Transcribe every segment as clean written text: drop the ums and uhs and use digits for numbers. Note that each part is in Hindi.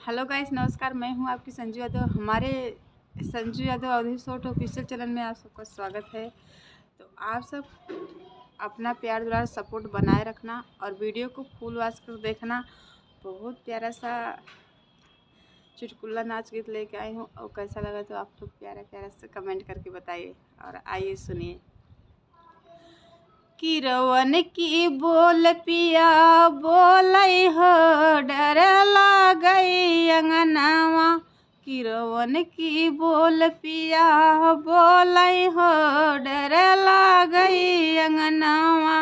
हेलो गाइस, नमस्कार। मैं हूं आपकी संजू यादव। हमारे संजू यादव अवधि शॉर्ट ऑफिशियल चैनल में आप सबका स्वागत है। तो आप सब अपना प्यार दुलार सपोर्ट बनाए रखना और वीडियो को फुल वॉच कर देखना। बहुत प्यारा सा चुटकुला नाच गीत लेके आई हूँ और कैसा लगा तो आप लोग प्यारा प्यारा से कमेंट करके बताइए। और आइए सुनिए। किरवन की बोल पिया बोलई हो डर लागई अंगनावा। किरवन की बोल पिया बोलई हो डर लागई अंगनावा।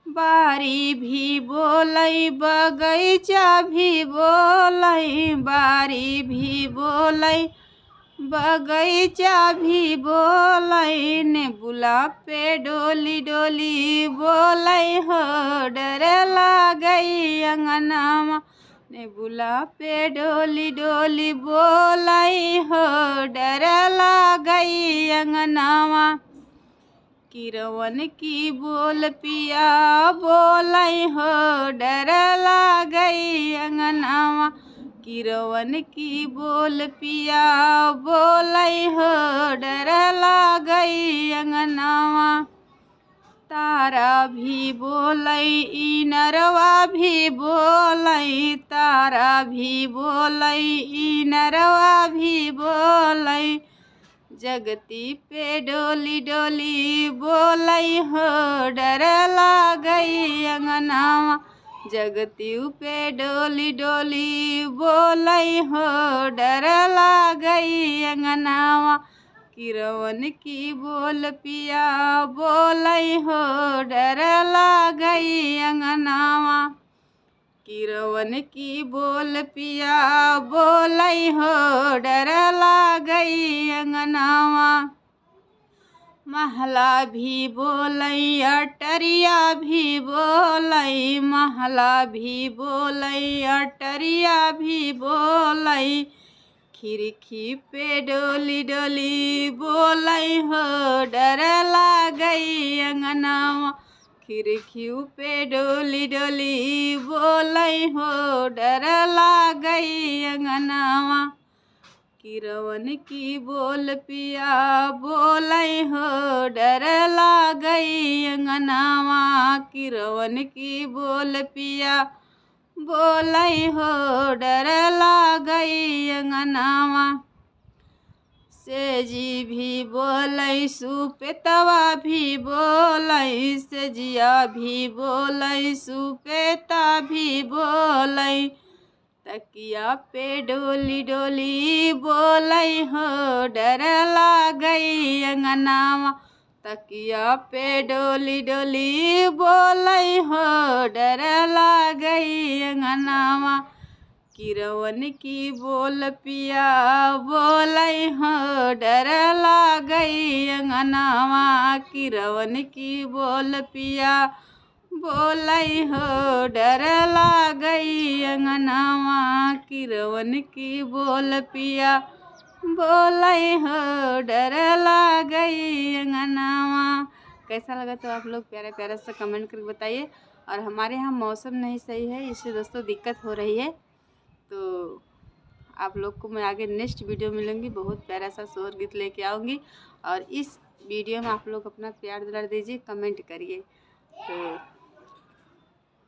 बारी भी बोलई बगैचा भी बोलई, बारी भी बोलई बगैचा भी बोलई। नेबुला पे डोली डोली बोलई हो डर लागई अंगनावा। नेबुला पे डोली डोली बोलई हो डर लागई अंगनावा। किरवन की बोल पिया बोलई हो डर लागई अंगनावा। किरवन की बोल पिया बोलई हो डर लागई अंगनावा। तारा भी बोलई ई नरवा भी बोलई, तारा भी बोलई ई नरवा भी बोलई। जगती पे डोली डोली बोलई हो डर लागई अंगनावा। जगती पे डोली डोली बोलई हो डर लागई अंगनावा। किरवन की बोल पिया बोलई हो डर लागई अंगनावा। किरवन की बोल पिया बोलई हो डर लागई अंगनावा। महला भी बोलई अटरिया भी बोलई, महला भी बोलई अटरिया भी बोलई। खिड़की पे डोली डोली बोलई हो डर लागई अंगनावा। खिड़की पे डोली डोली बोलई हो डर लागई अंगनावा। किरवन की बोल पिया बोलई हो डर लागई अंगनावा। किरवन की बोल पिया बोलई हो डर लागई अंगनावा। सेजी भी बोलई सुपेतवा भी बोलई, सेजिया भी बोलई सुपेता भी बोलई। तकिया पे डोली डोली बोलई हो डर लागई अंगनावा। तकिया पे डोली डोली बोलई हो डर लागई अंगनावा। किरवन की बोल पिया बोलई हो डर लागई अंगनावा। किरवन की बोल पिया बोलई हो डर लागई अंगनावा। किरवन की बोल पिया बोलई हो डर लागई अंगनावा। कैसा लगा तो आप लोग प्यारे प्यारे से कमेंट करके बताइए। और हमारे यहाँ मौसम नहीं सही है, इससे दोस्तों दिक्कत हो रही है। तो आप लोग को मैं आगे नेक्स्ट वीडियो मिलूँगी, बहुत प्यारा सा शोर गीत लेके आऊँगी। और इस वीडियो में आप लोग अपना प्यार दुलार दीजिए, कमेंट करिए। तो